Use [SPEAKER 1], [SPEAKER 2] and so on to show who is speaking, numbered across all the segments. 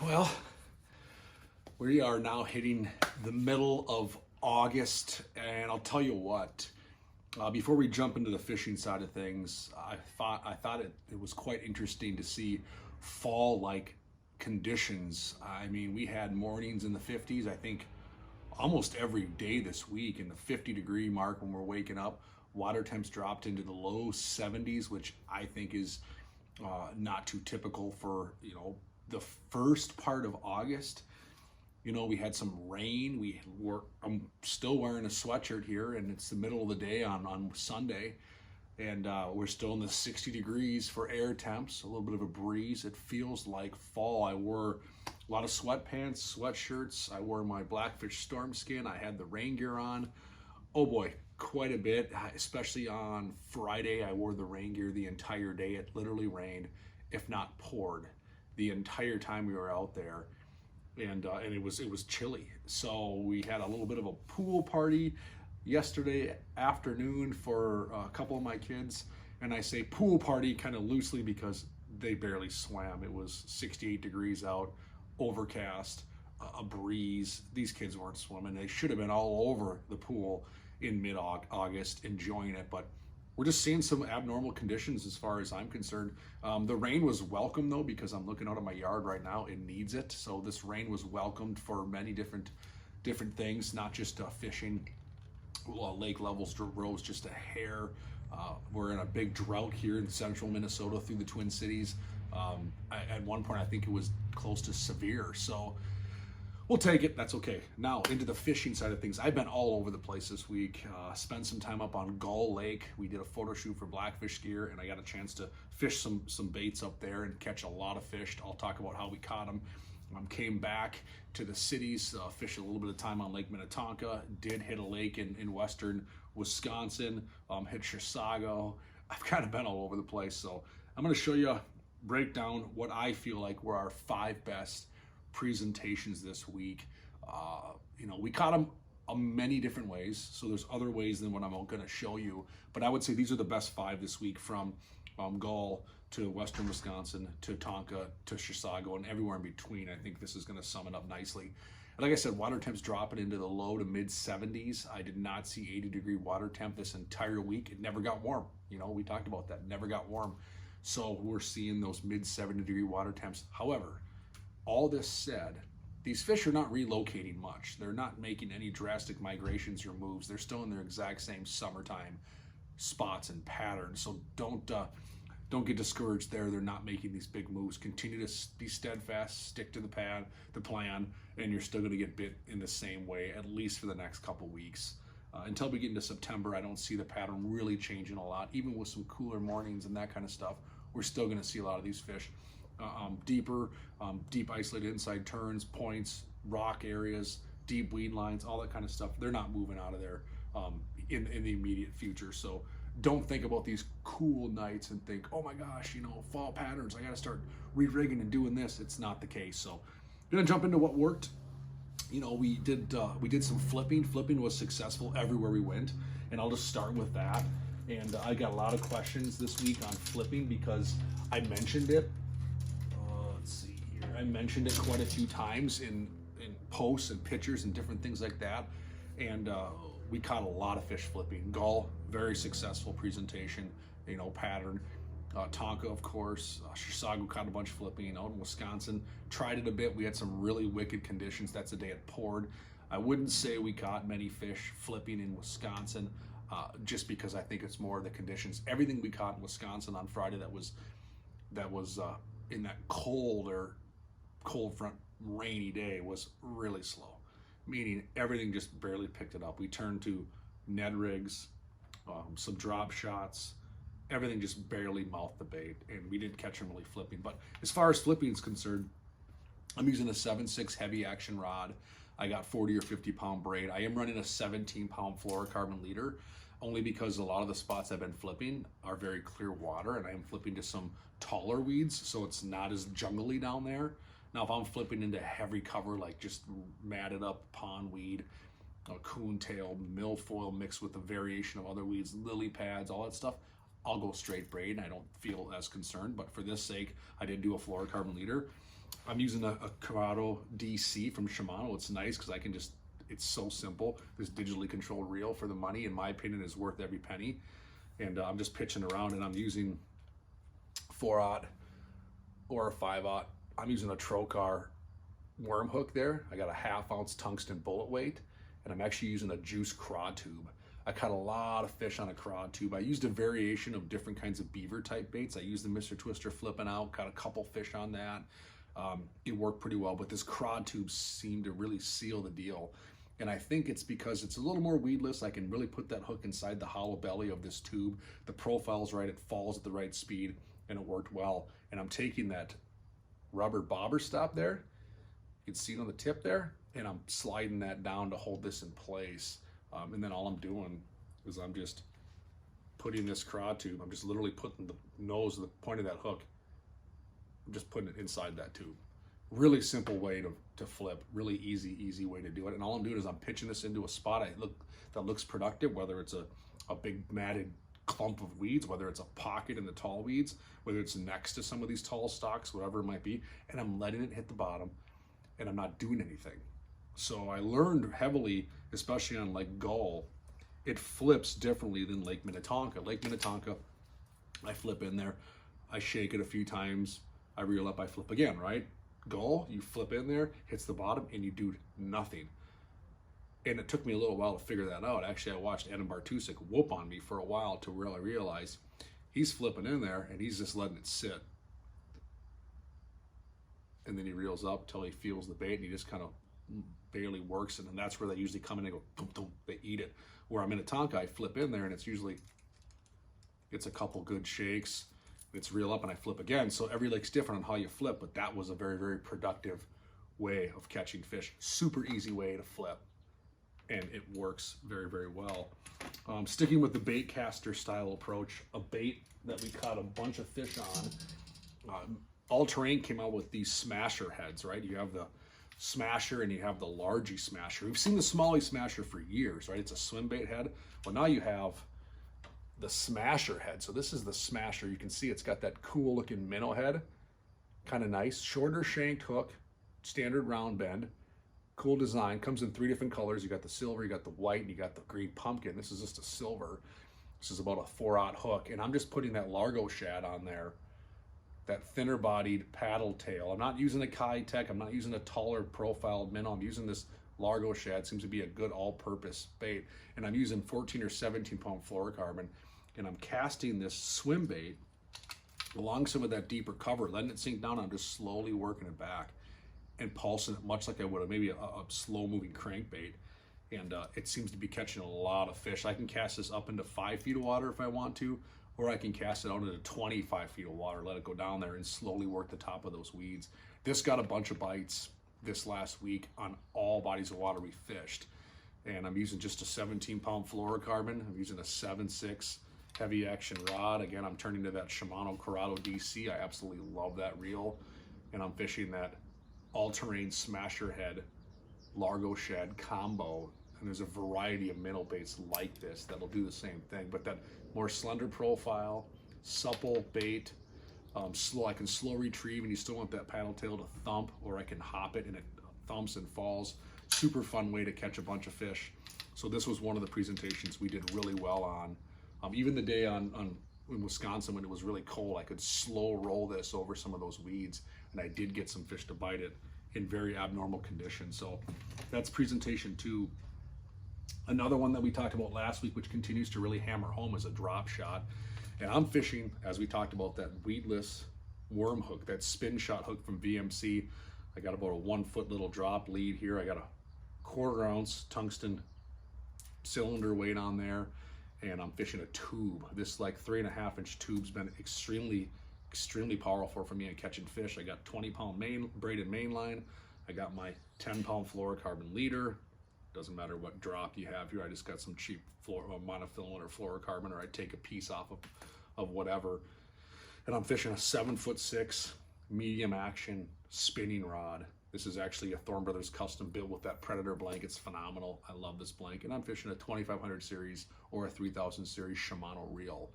[SPEAKER 1] Well, we are now hitting the middle of August, and I'll tell you what, before we jump into the fishing side of things, I thought it was quite interesting to see fall-like conditions. I mean, we had mornings in the 50s, I think almost every day this week, in the 50-degree mark when we're waking up. Water temps dropped into the low 70s, which I think is not too typical for, the first part of August. We had some rain. I'm still wearing a sweatshirt here, and it's the middle of the day on Sunday, and we're still in the 60 degrees for air temps, a little bit of a breeze. It feels like fall. I wore a lot of sweatpants, sweatshirts. I wore my Blackfish storm skin. I had the rain gear on. Oh boy, quite a bit, especially on Friday. I wore the rain gear the entire day. It literally rained, if not poured, the entire time we were out there. And it was chilly. So we had a little bit of a pool party yesterday afternoon for a couple of my kids. And I say pool party kind of loosely because they barely swam. It was 68 degrees out, overcast, a breeze. These kids weren't swimming. They should have been all over the pool in mid-August enjoying it, but we're just seeing some abnormal conditions as far as I'm concerned. The rain was welcome though, because I'm looking out of my yard right now. It needs it. So this rain was welcomed for many different things, not just fishing. Lake levels rose just a hair. We're in a big drought here in central Minnesota through the Twin Cities. At one point, I think it was close to severe. So we'll take it. That's okay. Now into the fishing side of things. I've been all over the place this week. Spent some time up on Gull Lake. We did a photo shoot for Blackfish gear, and I got a chance to fish some baits up there and catch a lot of fish. I'll talk about how we caught them. Came back to the cities, fished a little bit of time on Lake Minnetonka. Did hit a lake in western Wisconsin. Hit Chisago. I've kind of been all over the place. So I'm going to show you, break down what I feel like were our 5 best presentations this week. We caught them many different ways, so there's other ways than what I'm going to show you, but I would say these are the best 5 this week, from Gull to western Wisconsin to Tonka to Chisago and everywhere in between. I think this is going to sum it up nicely. And like I said, water temps dropping into the low to mid 70s. I did not see 80-degree water temp this entire week. It never got warm. We talked about that. Never got warm. So we're seeing those mid 70-degree water temps. However, all this said, these fish are not relocating much. They're not making any drastic migrations or moves. They're still in their exact same summertime spots and patterns. So don't get discouraged there. They're not making these big moves. Continue to be steadfast, stick to the plan, and you're still going to get bit in the same way, at least for the next couple weeks. Until we get into September, I don't see the pattern really changing a lot. Even with some cooler mornings and that kind of stuff, we're still going to see a lot of these fish. Deep isolated inside turns, points, rock areas, deep weed lines, all that kind of stuff. They're not moving out of there in the immediate future. So don't think about these cool nights and think, oh my gosh, fall patterns, I got to start re-rigging and doing this. It's not the case. So I'm gonna jump into what worked. We did some flipping. Flipping was successful everywhere we went, and I'll just start with that. And I got a lot of questions this week on flipping because I mentioned it. I mentioned it quite a few times in posts and pictures and different things like that. And we caught a lot of fish flipping. Gull, very successful presentation, pattern. Tonka, of course. Chisago caught a bunch flipping out in Wisconsin. Tried it a bit. We had some really wicked conditions. That's the day it poured. I wouldn't say we caught many fish flipping in Wisconsin, just because I think it's more the conditions. Everything we caught in Wisconsin on Friday that was in that cold front rainy day was really slow, meaning everything just barely picked it up. We turned to Ned rigs, some drop shots, everything just barely mouthed the bait, and we didn't catch them really flipping. But as far as flipping is concerned, I'm using a 7.6 heavy action rod. I got 40 or 50 pound braid. I am running a 17 pound fluorocarbon leader, only because a lot of the spots I've been flipping are very clear water, and I am flipping to some taller weeds, so it's not as jungly down there. Now, if I'm flipping into heavy cover, like just matted up pondweed, coontail, milfoil mixed with a variation of other weeds, lily pads, all that stuff, I'll go straight braid and I don't feel as concerned. But for this sake, I did do a fluorocarbon leader. I'm using a Corrado DC from Shimano. It's nice because I can just, it's so simple. This digitally controlled reel for the money, in my opinion, is worth every penny. And I'm just pitching around, and I'm using 4/0 or a 5/0. I'm using a Trocar worm hook there. I got a 1/2 ounce tungsten bullet weight, and I'm actually using a juice craw tube. I caught a lot of fish on a craw tube. I used a variation of different kinds of beaver type baits. I used the Mr. Twister flipping out, caught a couple fish on that. It worked pretty well, but this craw tube seemed to really seal the deal. And I think it's because it's a little more weedless. I can really put that hook inside the hollow belly of this tube. The profile's right, it falls at the right speed, and it worked well. And I'm taking that rubber bobber stop there, you can see it on the tip there, and I'm sliding that down to hold this in place. And then all I'm doing is I'm just putting this craw tube, I'm just literally putting the nose, the point of that hook, I'm just putting it inside that tube. Really simple way to flip, really easy way to do it. And all I'm doing is I'm pitching this into a spot that looks productive, whether it's a big matted clump of weeds, whether it's a pocket in the tall weeds, whether it's next to some of these tall stalks, whatever it might be, and I'm letting it hit the bottom, and I'm not doing anything. So I learned heavily, especially on Lake Gull, it flips differently than Lake Minnetonka. Lake Minnetonka, I flip in there, I shake it a few times, I reel up, I flip again, right? Gull, you flip in there, hits the bottom, and you do nothing. And it took me a little while to figure that out. Actually, I watched Adam Bartusek whoop on me for a while to really realize he's flipping in there and he's just letting it sit. And then he reels up till he feels the bait, and he just kind of barely works it. And that's where they usually come in and go, boom, boom, they eat it. Where I'm in a Tonka, I flip in there and it's a couple good shakes. It's reel up and I flip again. So every lake's different on how you flip, but that was a very productive way of catching fish. Super easy way to flip, and it works very well. Sticking with the bait caster style approach, a bait that we caught a bunch of fish on. All Terrain came out with these smasher heads, right? You have the smasher and you have the largy smasher. We've seen the smallie smasher for years, right? It's a swim bait head. Well, now you have the smasher head. So this is the smasher. You can see it's got that cool looking minnow head, kind of nice, shorter shanked hook, standard round bend, cool design. Comes in 3 different colors. You got the silver, you got the white, and you got the green pumpkin. This is just a silver. This is about a 4/0 hook, and I'm just putting that Largo shad on there, that thinner bodied paddle tail. I'm not using a Kai Tech, I'm not using a taller profiled minnow, I'm using this Largo shad. Seems to be a good all-purpose bait, and I'm using 14 or 17 pound fluorocarbon, and I'm casting this swim bait along some of that deeper cover, letting it sink down. I'm just slowly working it back and pulsing it much like I would have maybe a slow moving crankbait, and it seems to be catching a lot of fish. I can cast this up into 5 feet of water if I want to, or I can cast it out into 25 feet of water, let it go down there and slowly work the top of those weeds. This got a bunch of bites this last week on all bodies of water we fished, and I'm using just a 17 pound fluorocarbon. I'm using a 7.6 heavy action rod. Again, I'm turning to that Shimano Corrado DC. I absolutely love that reel, and I'm fishing that All Terrain smasher head Largo shad combo, and there's a variety of minnow baits like this that'll do the same thing, but that more slender profile, supple bait, I can slow retrieve, and you still want that paddle tail to thump, or I can hop it and it thumps and falls. Super fun way to catch a bunch of fish. So this was one of the presentations we did really well on. Even the day in Wisconsin when it was really cold, I could slow roll this over some of those weeds, and I did get some fish to bite it in very abnormal conditions. So that's presentation 2. Another one that we talked about last week, which continues to really hammer home, is a drop shot. And I'm fishing, as we talked about, that weedless worm hook, that spin shot hook from VMC. I got about a 1 foot little drop lead here. I got a 1/4 ounce tungsten cylinder weight on there, and I'm fishing a tube. This like 3.5 inch tube's been extremely powerful for me in catching fish. I got 20 pound braided main line. I got my 10 pound fluorocarbon leader. Doesn't matter what drop you have here. I just got some cheap monofilament or fluorocarbon, or I take a piece off of whatever. And I'm fishing a 7'6" medium action spinning rod. This is actually a Thorne Brothers custom built with that Predator blanket. It's phenomenal. I love this blanket. And I'm fishing a 2500 series or a 3000 series Shimano reel.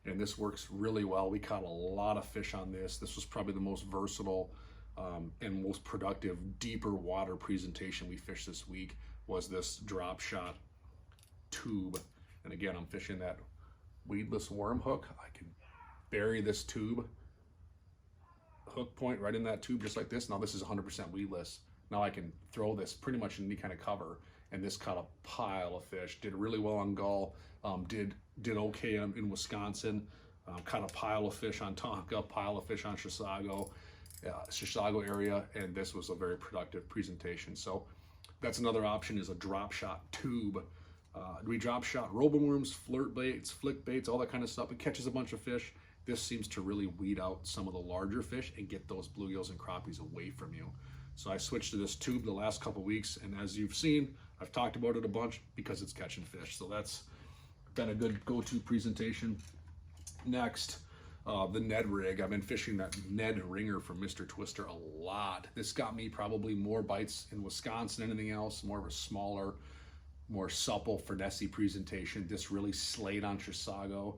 [SPEAKER 1] and this works really well. We caught a lot of fish on this. This was probably the most versatile and most productive deeper water presentation we fished this week, was this drop shot tube. And again, I'm fishing that weedless worm hook. I can bury this tube hook point right in that tube just like this. Now this is 100% weedless. Now I can throw this pretty much in any kind of cover, and this caught a pile of fish. Did really well on Gull, did okay in Wisconsin, caught a pile of fish on Tonka, pile of fish on Chisago area, and this was a very productive presentation. So that's another option, is a drop shot tube. We drop shot roboworms, flirt baits, flick baits, all that kind of stuff. It catches a bunch of fish. This seems to really weed out some of the larger fish and get those bluegills and crappies away from you. So I switched to this tube the last couple weeks, and as you've seen, I've talked about it a bunch because it's catching fish. So that's been a good go-to presentation. Next, the Ned rig. I've been fishing that Ned ringer from Mr. Twister a lot. This got me probably more bites in Wisconsin than anything else, more of a smaller, more supple, finessey presentation. This really slayed on Chisago.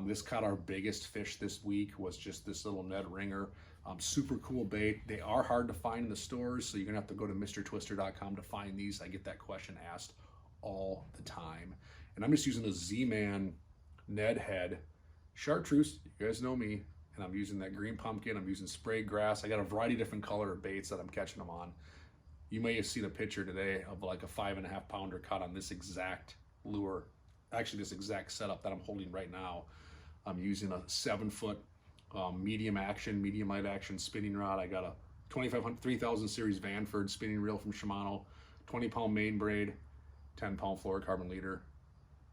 [SPEAKER 1] This caught our biggest fish this week, was just this little Ned ringer. Super cool bait. They are hard to find in the stores, so you're gonna have to go to MrTwister.com to find these. I get that question asked all the time. And I'm just using a Z-Man Ned head chartreuse. You guys know me. And I'm using that green pumpkin. I'm using sprayed grass. I got a variety of different color of baits that I'm catching them on. You may have seen a picture today of like a 5.5 pounder caught on this exact lure. Actually, this exact setup that I'm holding right now. I'm using a 7-foot medium light action spinning rod. I got a 3000 series Vanford spinning reel from Shimano, 20-pound main braid, 10-pound fluorocarbon leader,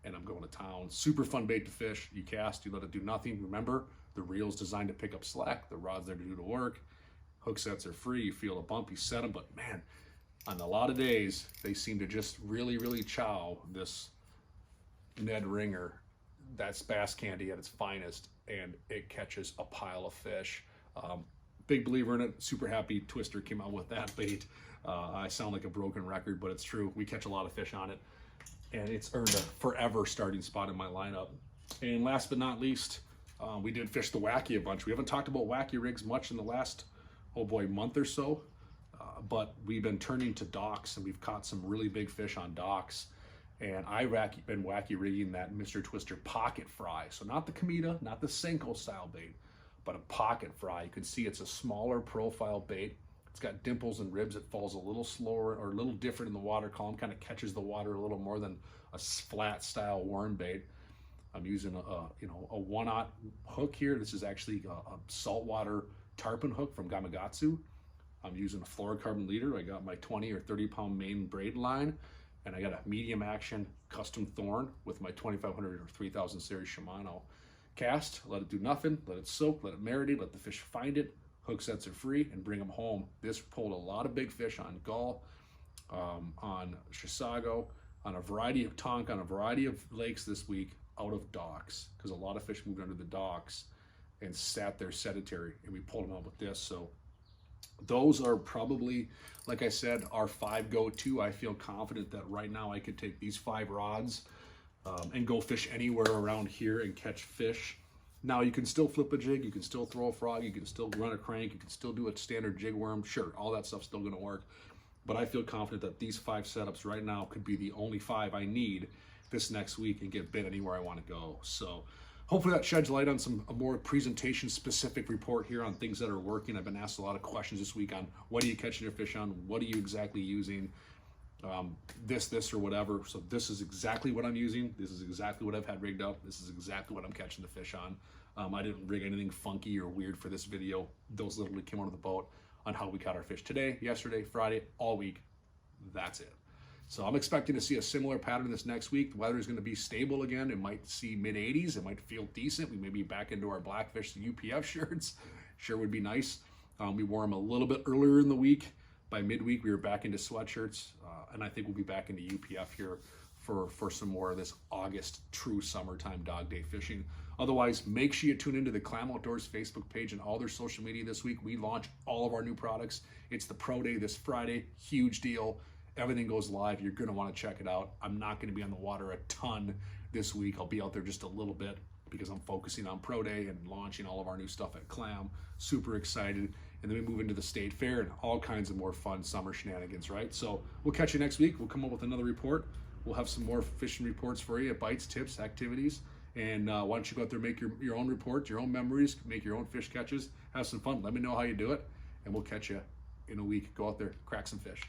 [SPEAKER 1] and I'm going to town. Super fun bait to fish. You cast, you let it do nothing. Remember, the reel's designed to pick up slack. The rod's there to do the work. Hook sets are free. You feel a bump, you set them, but man, on a lot of days, they seem to just really, really chow this Ned ringer. That's bass candy at its finest, and it catches a pile of fish. Big believer in it. Super happy Twister came out with that bait. I sound like a broken record, but it's true. We catch a lot of fish on it, and it's earned a forever starting spot in my lineup. And last but not least, we did fish the Wacky a bunch. We haven't talked about Wacky rigs much in the last, oh boy, month or so, but we've been turning to docks, and we've caught some really big fish on docks. And I've been wacky rigging that Mr. Twister pocket fry. So not the Cometa, not the Senko style bait, but a pocket fry. You can see it's a smaller profile bait. It's got dimples and ribs. It falls a little slower or a little different in the water column, kind of catches the water a little more than a flat style worm bait. I'm using a 1/0 hook here. This is actually a saltwater tarpon hook from Gamakatsu. I'm using a fluorocarbon leader. I got my 20 or 30 pound main braid line. And I got a medium action custom Thorne with my 2500 or 3000 series Shimano. Cast, let it do nothing, let it soak, let it marinate, let the fish find it. Hook sets are free, and bring them home. This pulled a lot of big fish on Gull, on Chisago, on a variety of Tonka, on a variety of lakes this week out of docks, because a lot of fish moved under the docks and sat there sedentary, and we pulled them out with this. So those are probably, like I said, our 5 go-to. I feel confident that right now I could take these 5 rods and go fish anywhere around here and catch fish. Now you can still flip a jig, you can still throw a frog, you can still run a crank, you can still do a standard jig worm. Sure, all that stuff's still gonna work. But I feel confident that these 5 setups right now could be the only 5 I need this next week and get bit anywhere I wanna go. So hopefully that sheds light on a more presentation specific report here on things that are working. I've been asked a lot of questions this week on what are you catching your fish on? What are you exactly using? This or whatever. So this is exactly what I'm using. This is exactly what I've had rigged up. This is exactly what I'm catching the fish on. I didn't rig anything funky or weird for this video. Those literally came out of the boat on how we caught our fish today, yesterday, Friday, all week. That's it. So I'm expecting to see a similar pattern this next week. The weather is going to be stable again. It might see mid-80s. It might feel decent. We may be back into our Blackfish UPF shirts. Sure would be nice. We wore them a little bit earlier in the week. By midweek, we were back into sweatshirts. And I think we'll be back into UPF here for some more of this August true summertime dog day fishing. Otherwise, make sure you tune into the Clam Outdoors Facebook page and all their social media this week. We launch all of our new products. It's the Pro Day this Friday. Huge deal. Everything goes live. You're going to want to check it out. I'm not going to be on the water a ton this week. I'll be out there just a little bit because I'm focusing on Pro Day and launching all of our new stuff at Clam. Super excited. And then we move into the state fair and all kinds of more fun summer shenanigans, right? So we'll catch you next week. We'll come up with another report. We'll have some more fishing reports for you, bites, tips, activities. And why don't you go out there, make your own reports, your own memories, make your own fish catches, have some fun. Let me know how you do it, and we'll catch you in a week. Go out there, crack some fish.